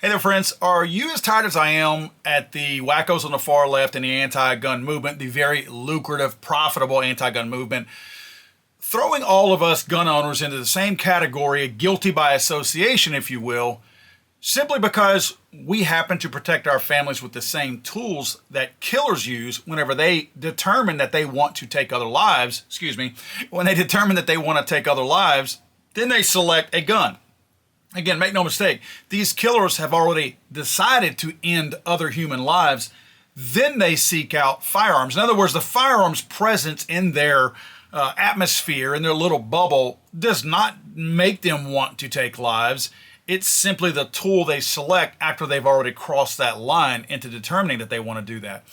Hey there, friends. Are you as tired as I am at the wackos on the far left and the anti-gun movement, the very lucrative, profitable anti-gun movement, throwing all of us gun owners into the same category, guilty by association, if you will, simply because we happen to protect our families with the same tools that killers use whenever they determine that they want to take other lives, when they determine that they want to take other lives, then they select a gun. Again, make no mistake, these killers have already decided to end other human lives. Then they seek out firearms. In other words, the firearms presence in their atmosphere, in their little bubble, does not make them want to take lives. It's simply the tool they select after they've already crossed that line into determining that they want to do that.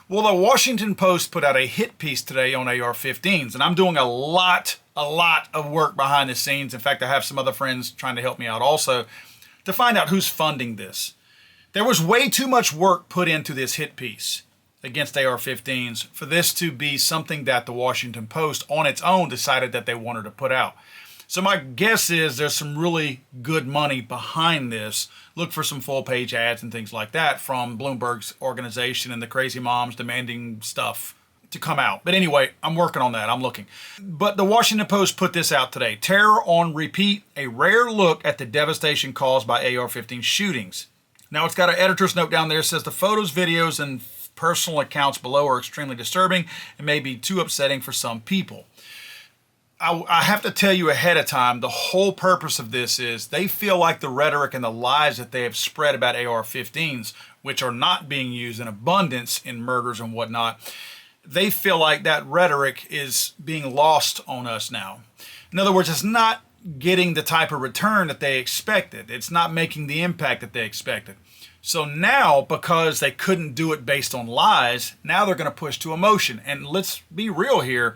Well, the Washington Post put out a hit piece today on AR-15s, and I'm doing a lot of work behind the scenes. In fact, I have some other friends trying to help me out also to find out who's funding this. There was way too much work put into this hit piece against AR-15s for this to be something that the Washington Post on its own decided that they wanted to put out. So my guess is there's some really good money behind this. Look for some full page ads and things like that from Bloomberg's organization and the crazy moms demanding stuff to come out. But anyway, I'm working on that. I'm looking. But the Washington Post put this out today. Terror on repeat, a rare look at the devastation caused by AR-15 shootings. Now it's got an editor's note down there. It says the photos, videos, and personal accounts below are extremely disturbing and may be too upsetting for some people. I have to tell you ahead of time, the whole purpose of this is they feel like the rhetoric and the lies that they have spread about AR-15s, which are not being used in abundance in murders and whatnot, they feel like that rhetoric is being lost on us now. In other words, it's not getting the type of return that they expected. It's not making the impact that they expected. So now, because they couldn't do it based on lies, now they're going to push to emotion. And let's be real here.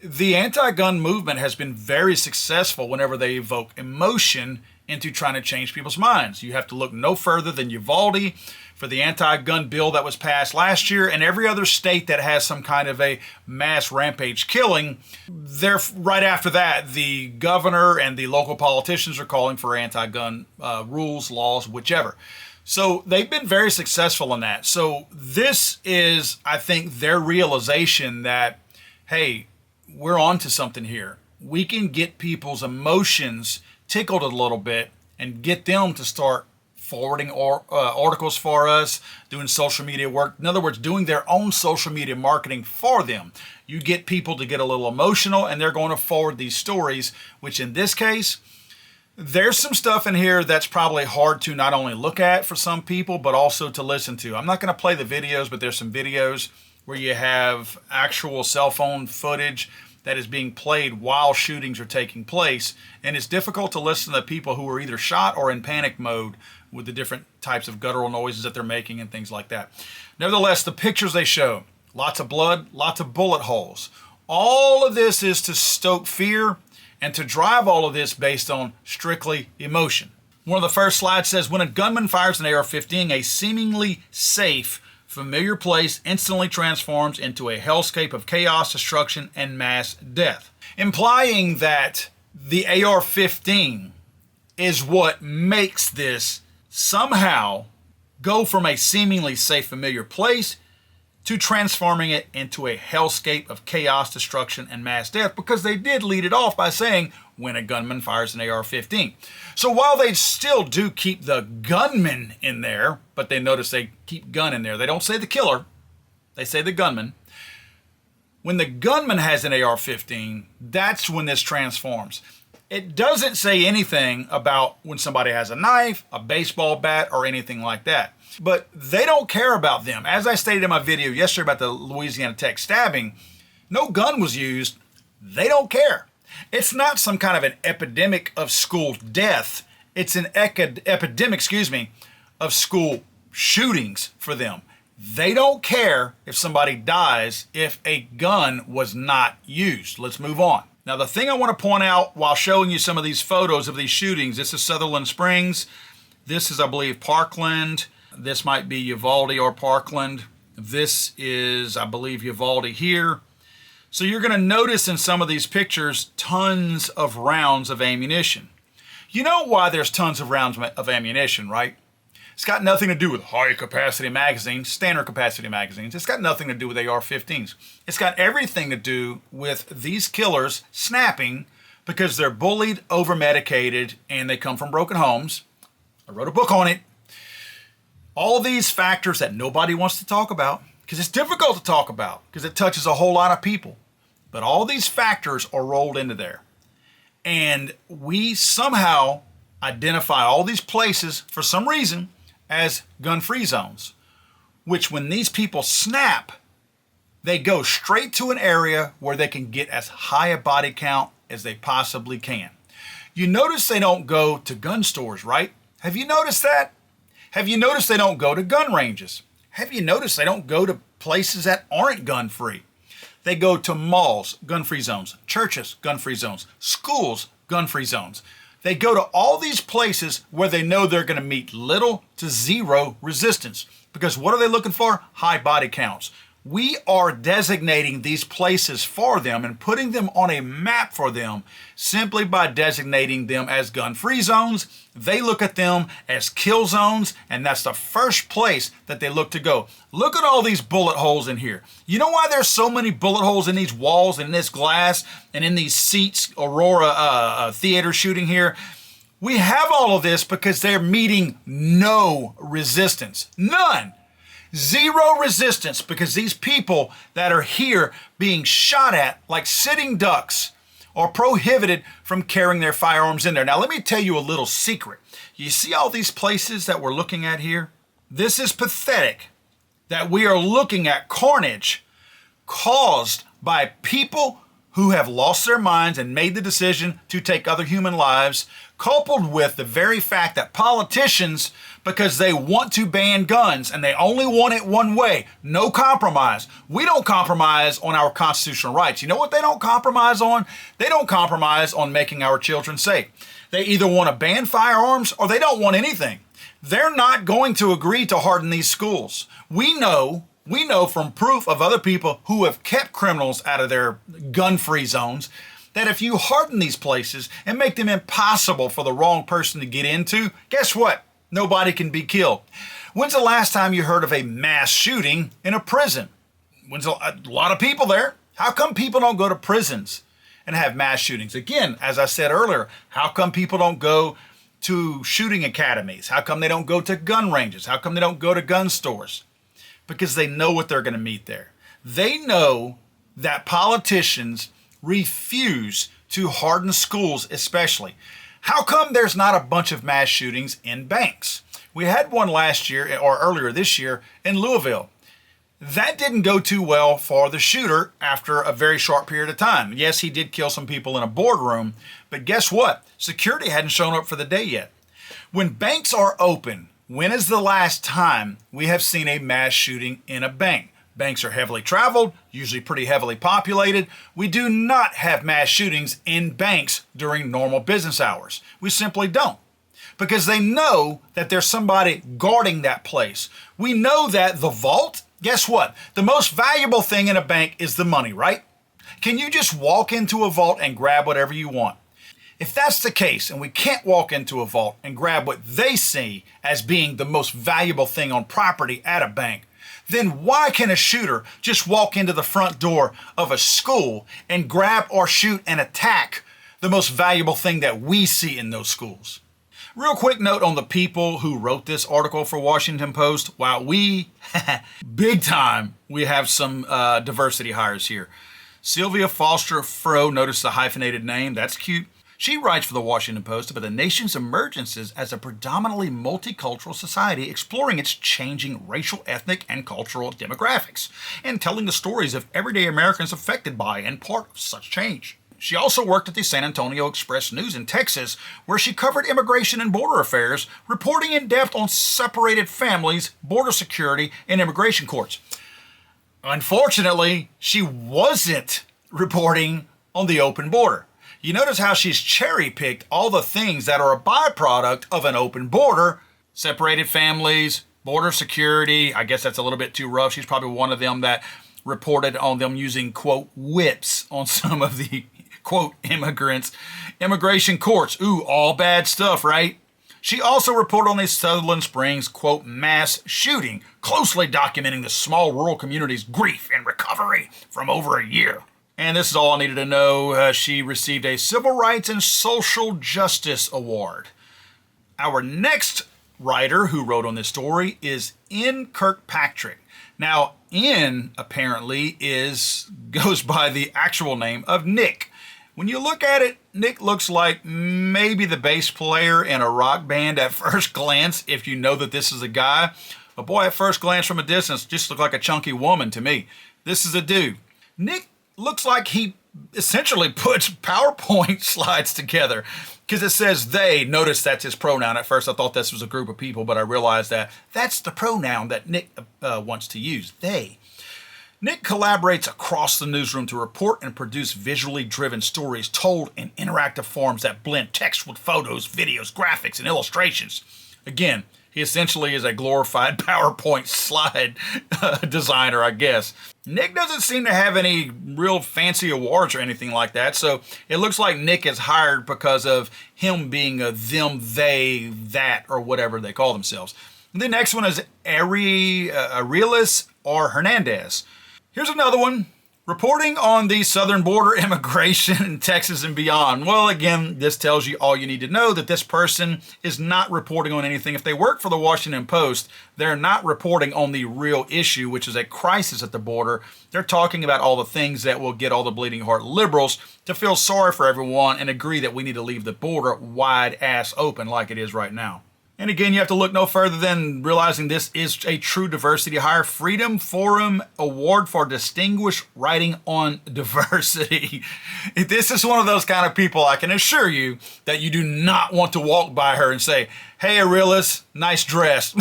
The anti-gun movement has been very successful whenever they evoke emotion into trying to change people's minds. You have to look no further than Uvalde for the anti-gun bill that was passed last year, and every other state that has some kind of a mass rampage killing. Right after that, the governor and the local politicians are calling for anti-gun rules, laws, whichever. So they've been very successful in that. So this is, I think, their realization that, hey, we're on to something here. We can get people's emotions tickled a little bit and get them to start forwarding articles for us, doing social media work. In other words, doing their own social media marketing for them. You get people to get a little emotional and they're going to forward these stories, which in this case, there's some stuff in here that's probably hard to not only look at for some people, but also to listen to. I'm not going to play the videos, but there's some videos where you have actual cell phone footage that is being played while shootings are taking place. And it's difficult to listen to people who are either shot or in panic mode with the different types of guttural noises that they're making and things like that. Nevertheless, the pictures they show, lots of blood, lots of bullet holes. All of this is to stoke fear and to drive all of this based on strictly emotion. One of the first slides says, when a gunman fires an AR-15, a seemingly safe, familiar place instantly transforms into a hellscape of chaos, destruction, and mass death. Implying that the AR-15 is what makes this somehow go from a seemingly safe, familiar place to transforming it into a hellscape of chaos, destruction, and mass death, because they did lead it off by saying, when a gunman fires an AR-15. So while they still do keep the gunman in there, but they notice they keep gun in there. They don't say the killer, they say the gunman. When the gunman has an AR-15, that's when this transforms. It doesn't say anything about when somebody has a knife, a baseball bat, or anything like that. But they don't care about them. As I stated in my video yesterday about the Louisiana Tech stabbing, no gun was used. They don't care. It's not some kind of an epidemic of school death. It's an epidemic, of school shootings for them. They don't care if somebody dies if a gun was not used. Let's move on. Now, the thing I want to point out while showing you some of these photos of these shootings, this is Sutherland Springs. This is, I believe, Parkland. This might be Uvalde or Parkland. This is, I believe, Uvalde here. So you're going to notice in some of these pictures tons of rounds of ammunition. You know why there's tons of rounds of ammunition, right? It's got nothing to do with high capacity magazines, standard capacity magazines. It's got nothing to do with AR-15s. It's got everything to do with these killers snapping because they're bullied, over-medicated, and they come from broken homes. I wrote a book on it. All these factors that nobody wants to talk about, because it's difficult to talk about, because it touches a whole lot of people. But all these factors are rolled into there. And we somehow identify all these places, for some reason, as gun-free zones, which when these people snap, they go straight to an area where they can get as high a body count as they possibly can. You notice they don't go to gun stores, right? Have you noticed that? Have you noticed they don't go to gun ranges? Have you noticed they don't go to places that aren't gun-free? They go to malls, gun-free zones, churches, gun-free zones, schools, gun-free zones. They go to all these places where they know they're going to meet little to zero resistance. Because what are they looking for? High body counts. We are designating these places for them and putting them on a map for them simply by designating them as gun-free zones. They look at them as kill zones, and that's the first place that they look to go. Look at all these bullet holes in here. You know why there's so many bullet holes in these walls and in this glass and in these seats, Aurora theater shooting here? We have all of this because they're meeting no resistance. None. Zero resistance, because these people that are here being shot at like sitting ducks are prohibited from carrying their firearms in there. Now, let me tell you a little secret. You see all these places that we're looking at here? This is pathetic that we are looking at carnage caused by people who have lost their minds and made the decision to take other human lives, coupled with the very fact that politicians, because they want to ban guns and they only want it one way, no compromise. We don't compromise on our constitutional rights. You know what they don't compromise on? They don't compromise on making our children safe. They either want to ban firearms or they don't want anything. They're not going to agree to harden these schools. We know from proof of other people who have kept criminals out of their gun-free zones that if you harden these places and make them impossible for the wrong person to get into, guess what? Nobody can be killed. When's the last time you heard of a mass shooting in a prison? When's a lot of people there? How come people don't go to prisons and have mass shootings? Again, as I said earlier, how come people don't go to shooting academies? How come they don't go to gun ranges? How come they don't go to gun stores? Because they know what they're going to meet there. They know that politicians refuse to harden schools especially. How come there's not a bunch of mass shootings in banks? We had one last year or earlier this year in Louisville. That didn't go too well for the shooter after a very short period of time. Yes, he did kill some people in a boardroom, but guess what? Security hadn't shown up for the day yet. When banks are open, when is the last time we have seen a mass shooting in a bank? Banks are heavily traveled, usually pretty heavily populated. We do not have mass shootings in banks during normal business hours. We simply don't. Because they know that there's somebody guarding that place. We know that the vault, guess what? The most valuable thing in a bank is the money, right? Can you just walk into a vault and grab whatever you want? If that's the case, and we can't walk into a vault and grab what they see as being the most valuable thing on property at a bank, then why can a shooter just walk into the front door of a school and grab or shoot and attack the most valuable thing that we see in those schools? Real quick note on the people who wrote this article for Washington Post. While we, big time, we have some diversity hires here. Sylvia Foster Fro, notice the hyphenated name, that's cute. She writes for the Washington Post about the nation's emergences as a predominantly multicultural society exploring its changing racial, ethnic, and cultural demographics, and telling the stories of everyday Americans affected by and part of such change. She also worked at the San Antonio Express News in Texas, where she covered immigration and border affairs, reporting in depth on separated families, border security, and immigration courts. Unfortunately, she wasn't reporting on the open border. You notice how she's cherry-picked all the things that are a byproduct of an open border. Separated families, border security. I guess that's a little bit too rough. She's probably one of them that reported on them using, quote, whips on some of the, quote, immigrants. Immigration courts. Ooh, all bad stuff, right? She also reported on the Sutherland Springs, quote, mass shooting, closely documenting the small rural community's grief and recovery from over a year. And this is all I needed to know. She received a Civil Rights and Social Justice Award. Our next writer who wrote on this story is N. Kirkpatrick. Now, N apparently goes by the actual name of Nick. When you look at it, Nick looks like maybe the bass player in a rock band at first glance, if you know that this is a guy. But boy, at first glance from a distance, just looked like a chunky woman to me. This is a dude. Nick looks like he essentially puts PowerPoint slides together because it says they. Notice that's his pronoun. At first I thought this was a group of people, but I realized that that's the pronoun that Nick wants to use, they. Nick collaborates across the newsroom to report and produce visually driven stories told in interactive forms that blend text with photos, videos, graphics, and illustrations. Again, he essentially is a glorified PowerPoint slide designer, I guess. Nick doesn't seem to have any real fancy awards or anything like that, so it looks like Nick is hired because of him being a them, they, that, or whatever they call themselves. And the next one is Arelis or Hernandez. Here's another one. Reporting on the southern border immigration in Texas and beyond. Well, again, this tells you all you need to know, that this person is not reporting on anything. If they work for the Washington Post, they're not reporting on the real issue, which is a crisis at the border. They're talking about all the things that will get all the bleeding heart liberals to feel sorry for everyone and agree that we need to leave the border wide ass open like it is right now. And again, you have to look no further than realizing this is a true diversity hire. Freedom Forum Award for Distinguished Writing on Diversity. This is one of those kind of people, I can assure you, that you do not want to walk by her and say, hey, Arelis, nice dress.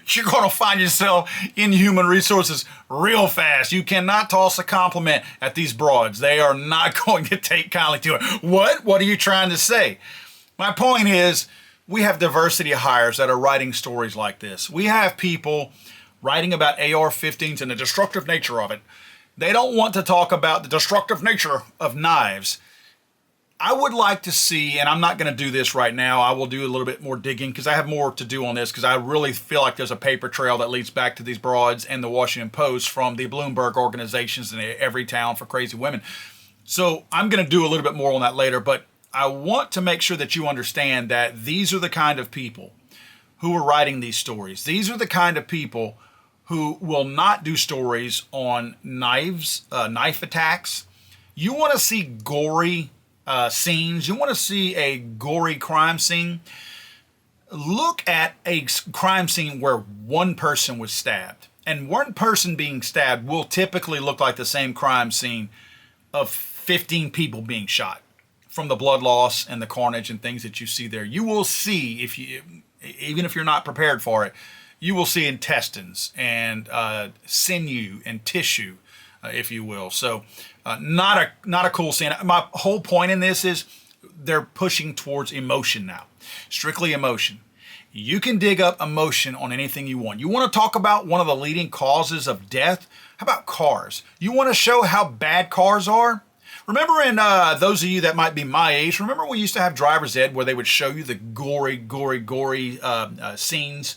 You're going to find yourself in human resources real fast. You cannot toss a compliment at these broads. They are not going to take kindly to it. What? What are you trying to say? My point is, we have diversity hires that are writing stories like this. We have people writing about AR-15s and the destructive nature of it. They don't want to talk about the destructive nature of knives. I would like to see, and I'm not going to do this right now, I will do a little bit more digging because I have more to do on this because I really feel like there's a paper trail that leads back to these broads and the Washington Post from the Bloomberg organizations in every town for crazy women. So I'm going to do a little bit more on that later, but I want to make sure that you understand that these are the kind of people who are writing these stories. These are the kind of people who will not do stories on knife attacks. You want to see gory scenes. You want to see a gory crime scene. Look at a crime scene where one person was stabbed. And one person being stabbed will typically look like the same crime scene of 15 people being shot. From the blood loss and the carnage and things that you see there, you will see, even if you're not prepared for it, you will see intestines and sinew and tissue, if you will. So, not a cool scene. My whole point in this is they're pushing towards emotion now, strictly emotion. You can dig up emotion on anything you want. You want to talk about one of the leading causes of death? How about cars? You want to show how bad cars are? Remember those of you that might be my age, remember we used to have driver's ed where they would show you the gory scenes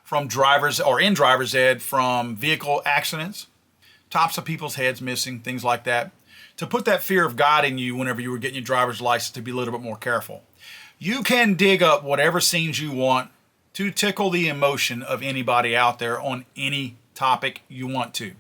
from in driver's ed from vehicle accidents, tops of people's heads missing, things like that, to put that fear of God in you whenever you were getting your driver's license to be a little bit more careful. You can dig up whatever scenes you want to tickle the emotion of anybody out there on any topic you want to.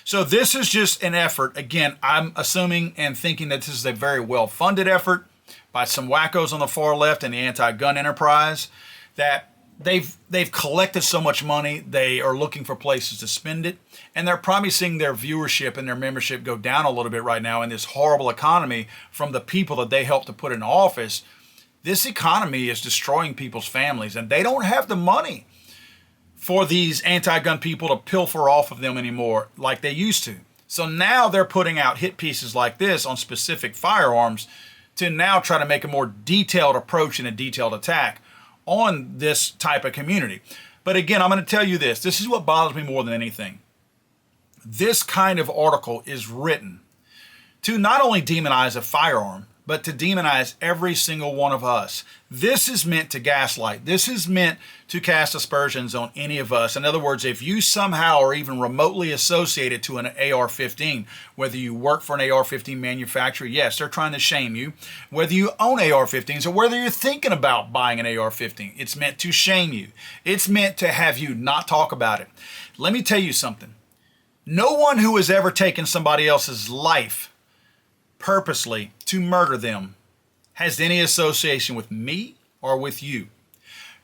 So this is just an effort. Again, I'm assuming and thinking that this is a very well-funded effort by some wackos on the far left and the anti-gun enterprise, that they've collected so much money, they are looking for places to spend it, and they're probably seeing their viewership and their membership go down a little bit right now in this horrible economy from the people that they helped to put in office. This economy is destroying people's families, and they don't have the money for these anti-gun people to pilfer off of them anymore like they used to. So now they're putting out hit pieces like this on specific firearms to now try to make a more detailed approach and a detailed attack on this type of community. But again, I'm going to tell you this. This is what bothers me more than anything. This kind of article is written to not only demonize a firearm, but to demonize every single one of us. This is meant to gaslight. This is meant to cast aspersions on any of us. In other words, if you somehow are even remotely associated to an AR-15, whether you work for an AR-15 manufacturer, yes, they're trying to shame you. Whether you own AR-15s or whether you're thinking about buying an AR-15, it's meant to shame you. It's meant to have you not talk about it. Let me tell you something. No one who has ever taken somebody else's life purposely to murder them has any association with me or with you.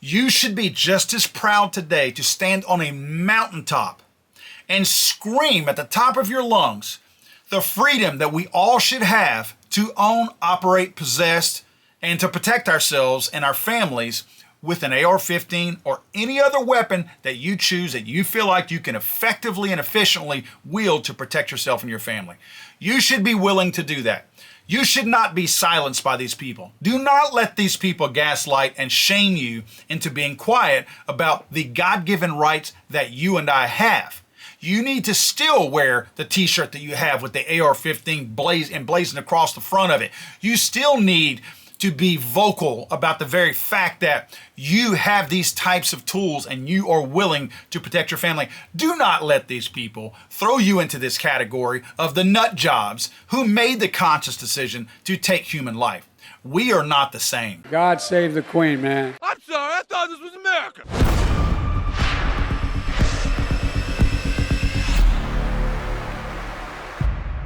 You should be just as proud today to stand on a mountaintop and scream at the top of your lungs the freedom that we all should have to own, operate, possess, and to protect ourselves and our families with an AR-15 or any other weapon that you choose that you feel like you can effectively and efficiently wield to protect yourself and your family. You should be willing to do that. You should not be silenced by these people. Do not let these people gaslight and shame you into being quiet about the God-given rights that you and I have. You need to still wear the t-shirt that you have with the AR-15 emblazoned across the front of it. You still need to be vocal about the very fact that you have these types of tools and you are willing to protect your family. Do not let these people throw you into this category of the nut jobs who made the conscious decision to take human life. We are not the same. God save the Queen, man. I'm sorry, I thought this was America.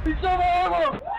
He's so horrible.